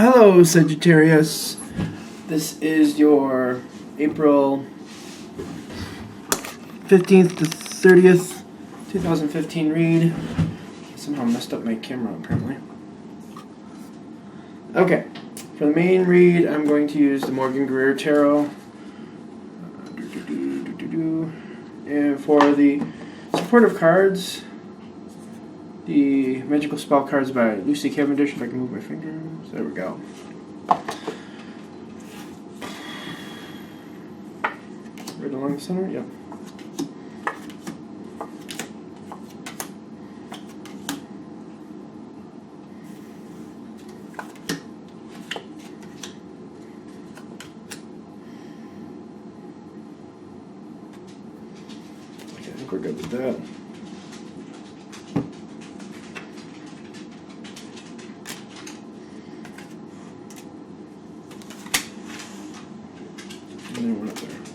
Hello, Sagittarius. This is your April 15th to 30th, 2015 read. Somehow messed up my camera, apparently. Okay, for the main read, I'm going to use the Morgan Greer Tarot. And for the supportive cards, the Magical Spell cards by Lucy Cavendish, if I can move my fingers. There we go. Right along the center? Yep. Okay, I think we're good with that.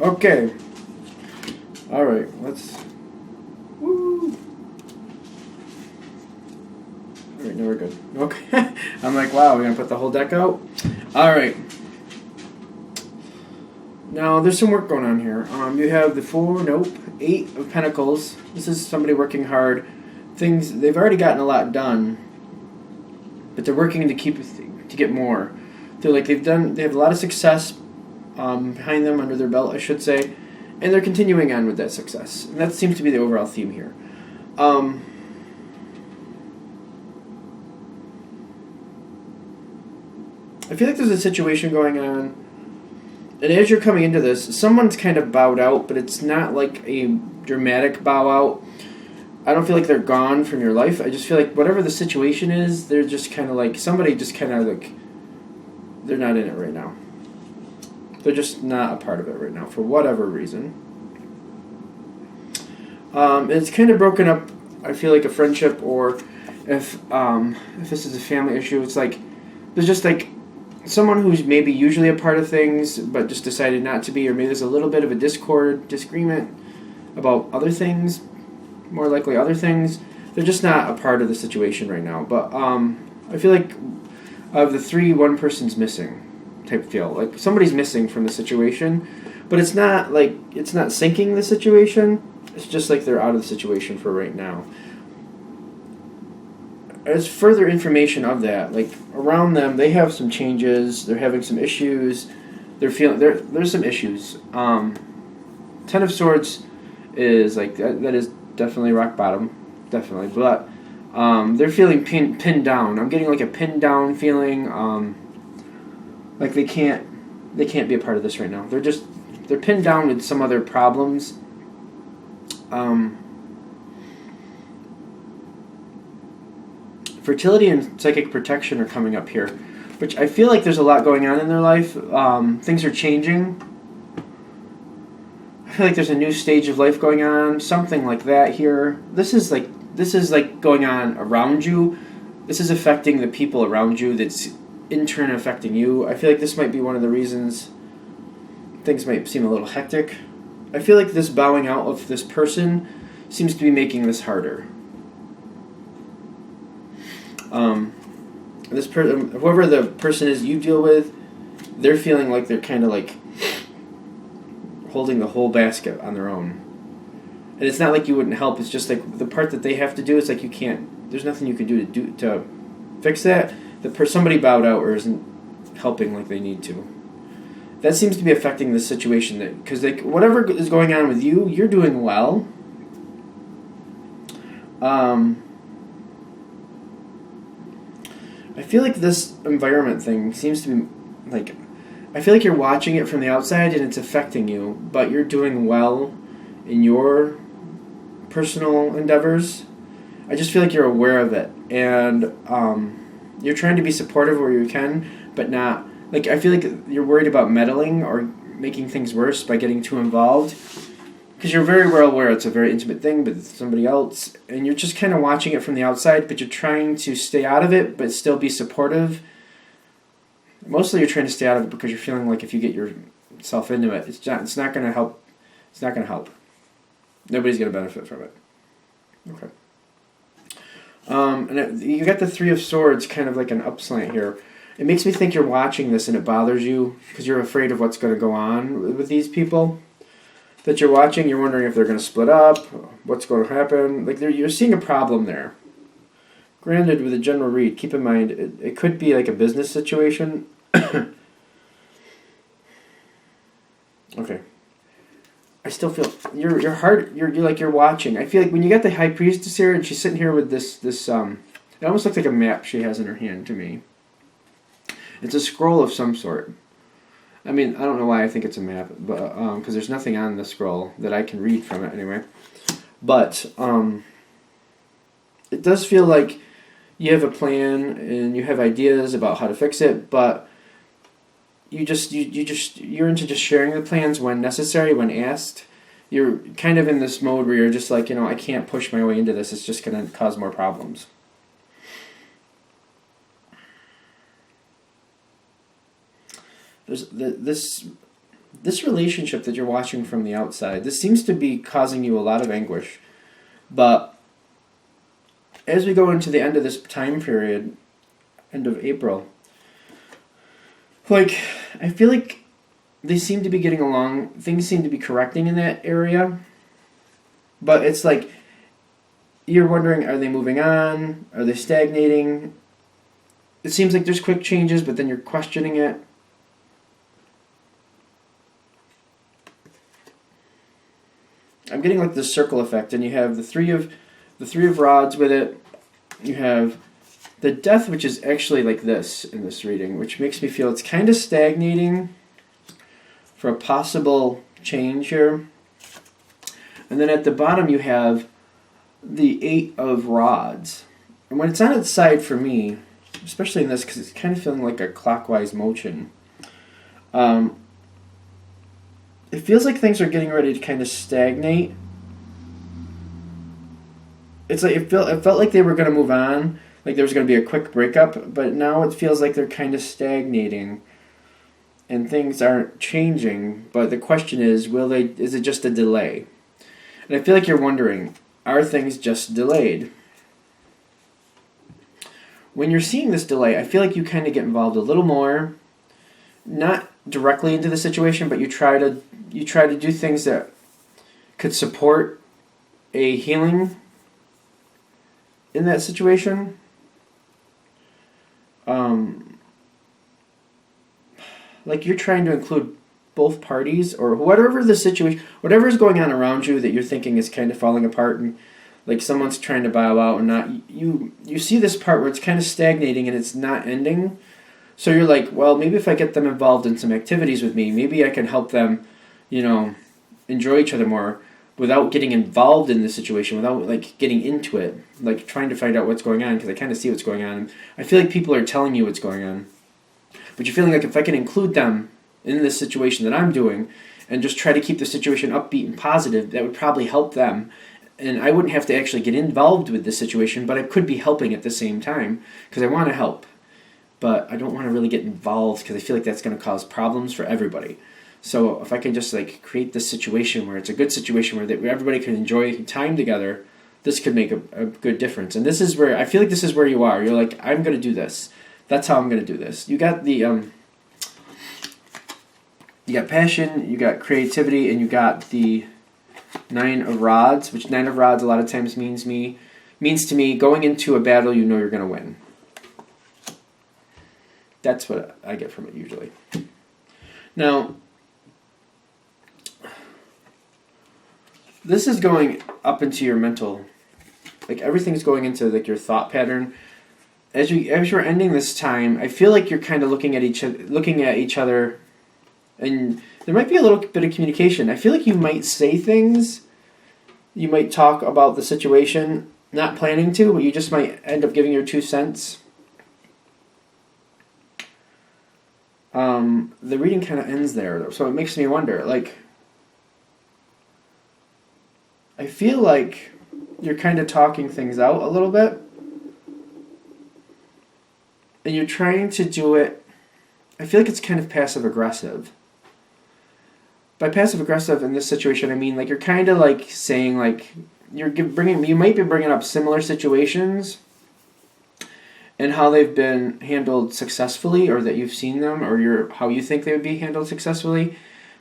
Okay. All right. Let's. Woo. All right. Now we're good. Okay. I'm like, wow. We're gonna put the whole deck out. All right. Now there's some work going on here. You have the 8 of Pentacles. This is somebody working hard. Things they've already gotten a lot done, but they're working to get more. They have a lot of success. Behind them, under their belt, I should say, and they're continuing on with that success. And that seems to be the overall theme here. I feel like there's a situation going on, and as you're coming into this, someone's kind of bowed out, but it's not like a dramatic bow out. I don't feel like they're gone from your life. I just feel like whatever the situation is, they're just kind of like, somebody just kind of like, they're not in it right now. They're just not a part of it right now for whatever reason. It's kind of broken up. I feel like a friendship, or if this is a family issue, it's like there's just like someone who's maybe usually a part of things, but just decided not to be, or maybe there's a little bit of a disagreement about other things, more likely other things. They're just not a part of the situation right now. But I feel like of the 3, one person's missing. Type feel like somebody's missing from the situation, but it's not sinking the situation. It's just like they're out of the situation for right now. As further information of that, like around them, they have some changes. They're having some issues. There's some issues. 10 of Swords is like that is definitely rock bottom, definitely. But they're feeling pinned down. I'm getting like a pinned down feeling. Like they can't be a part of this right now. They're pinned down with some other problems. Fertility and psychic protection are coming up here, which I feel like there's a lot going on in their life. Things are changing. I feel like there's a new stage of life going on, something like that here. This is like going on around you. This is affecting the people around you. That's in turn affecting you. I feel like this might be one of the reasons things might seem a little hectic. I feel like this bowing out of this person seems to be making this harder. Whoever the person is you deal with, they're feeling like they're kind of like holding the whole basket on their own. And it's not like you wouldn't help. It's just like the part that they have to do. It's like you can't. There's nothing you can do to fix that. Somebody bowed out or isn't helping like they need to. That seems to be affecting the situation, because like whatever is going on with you, you're doing well. I feel like this environment thing seems to be like, I feel like you're watching it from the outside and it's affecting you, but you're doing well in your personal endeavors. I just feel like you're aware of it, and you're trying to be supportive where you can, but not, like, I feel like you're worried about meddling or making things worse by getting too involved, because you're very well aware it's a very intimate thing, but it's somebody else, and you're just kind of watching it from the outside, but you're trying to stay out of it, but still be supportive. Mostly you're trying to stay out of it because you're feeling like if you get yourself into it, it's not going to help. It's not going to help. Nobody's going to benefit from it. Okay. And you got the Three of Swords, kind of like an upslant here. It makes me think you're watching this and it bothers you because you're afraid of what's going to go on with these people that you're watching. You're wondering if they're going to split up, what's going to happen. Like you're seeing a problem there. Granted, with a general read, keep in mind it could be like a business situation. Okay. I still feel your heart. You're watching. I feel like when you got the high priestess here and she's sitting here with this it almost looks like a map she has in her hand to me. It's a scroll of some sort. I mean, I don't know why I think it's a map, but because there's nothing on the scroll that I can read from it anyway. But it does feel like you have a plan and you have ideas about how to fix it, but you're into just sharing the plans when necessary, when asked. You're kind of in this mode where you're just like, I can't push my way into this. It's just going to cause more problems. There's this relationship that you're watching from the outside. This seems to be causing you a lot of anguish, but as we go into the end of this time period, end of April, like I feel like they seem to be getting along. Things seem to be correcting in that area, but it's like you're wondering: are they moving on? Are they stagnating? It seems like there's quick changes, but then you're questioning it. I'm getting like this circle effect, and you have the three of rods with it. You have the death, which is actually like this in this reading, which makes me feel it's kind of stagnating for a possible change here. And then at the bottom you have the 8 of rods. And when it's on its side for me, especially in this, because it's kind of feeling like a clockwise motion, it feels like things are getting ready to kind of stagnate. It's like it felt like they were going to move on, like there was going to be a quick breakup, but now it feels like they're kind of stagnating, and things aren't changing. But the question is, is it just a delay? And I feel like you're wondering, are things just delayed? When you're seeing this delay, I feel like you kind of get involved a little more, not directly into the situation, but you try to do things that could support a healing in that situation. Like you're trying to include both parties, or whatever the situation, whatever is going on around you that you're thinking is kind of falling apart, and like someone's trying to bow out and not, you see this part where it's kind of stagnating and it's not ending. So you're like, well, maybe if I get them involved in some activities with me, maybe I can help them, enjoy each other more without getting involved in the situation, without like getting into it, like trying to find out what's going on, because I kind of see what's going on. I feel like people are telling you what's going on, but you're feeling like if I can include them in this situation that I'm doing and just try to keep the situation upbeat and positive, that would probably help them. And I wouldn't have to actually get involved with this situation, but I could be helping at the same time because I want to help. But I don't want to really get involved because I feel like that's going to cause problems for everybody. So if I can just like create this situation where it's a good situation where everybody can enjoy time together, this could make a good difference. And this is where I feel like this is where you are. You're like, I'm going to do this. That's how I'm going to do this. You got the you got passion, you got creativity, and you got the 9 of rods, which 9 of rods a lot of times means to me going into a battle you know you're going to win. That's what I get from it usually. Now, this is going up into your mental, like everything's going into like your thought pattern. As you're ending this time, I feel like you're kind of looking at each other, and there might be a little bit of communication. I feel like you might say things, you might talk about the situation, not planning to, but you just might end up giving your 2 cents. The reading kind of ends there, so it makes me wonder, like, I feel like you're kind of talking things out a little bit, and you're trying to do it, I feel like it's kind of passive-aggressive. By passive-aggressive in this situation, I mean, like, you're kind of, like, saying, like, you might be bringing up similar situations, and how they've been handled successfully, or that you've seen them, or how you think they would be handled successfully,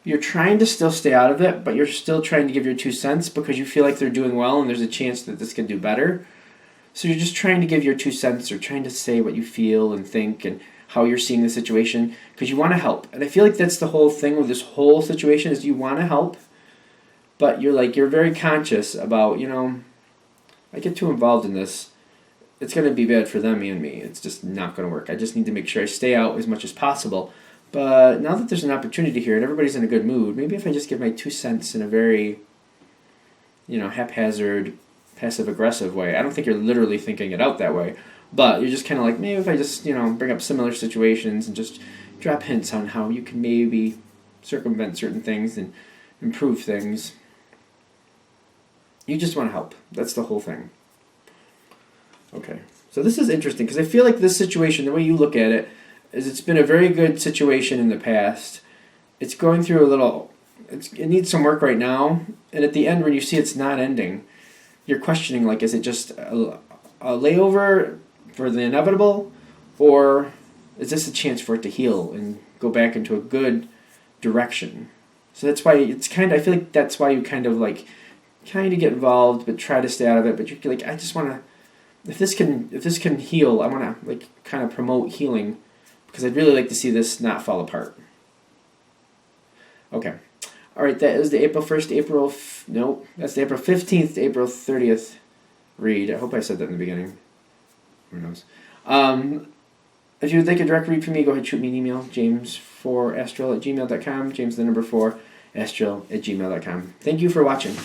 you're trying to still stay out of it, but you're still trying to give your 2 cents because you feel like they're doing well and there's a chance that this could do better. So you're just trying to give your 2 cents, or trying to say what you feel and think and how you're seeing the situation, because you want to help. And I feel like that's the whole thing with this whole situation, is you want to help, but you're very conscious about, I get too involved in this, it's going to be bad for them and me. It's just not going to work. I just need to make sure I stay out as much as possible. But now that there's an opportunity here and everybody's in a good mood, maybe if I just give my 2 cents in a very, haphazard, passive-aggressive way. I don't think you're literally thinking it out that way, but you're just kind of like, maybe if I just, bring up similar situations and just drop hints on how you can maybe circumvent certain things and improve things. You just want to help. That's the whole thing. Okay, so this is interesting because I feel like this situation, the way you look at it, is it's been a very good situation in the past. It's going through it needs some work right now, and at the end when you see it's not ending, you're questioning, like, is it just a layover for the inevitable, or is this a chance for it to heal and go back into a good direction? So that's why I feel like that's why you kind of get involved, but try to stay out of it, but you're like, I just want to, if this can heal, I want to kind of promote healing, because I'd really like to see this not fall apart. Okay. All right, that is the April 1st, that's the April 15th to April 30th read. I hope I said that in the beginning. Who knows? If you would like a direct read from me, go ahead and shoot me an email, james4astral@gmail.com, james4astral@gmail.com. Thank you for watching.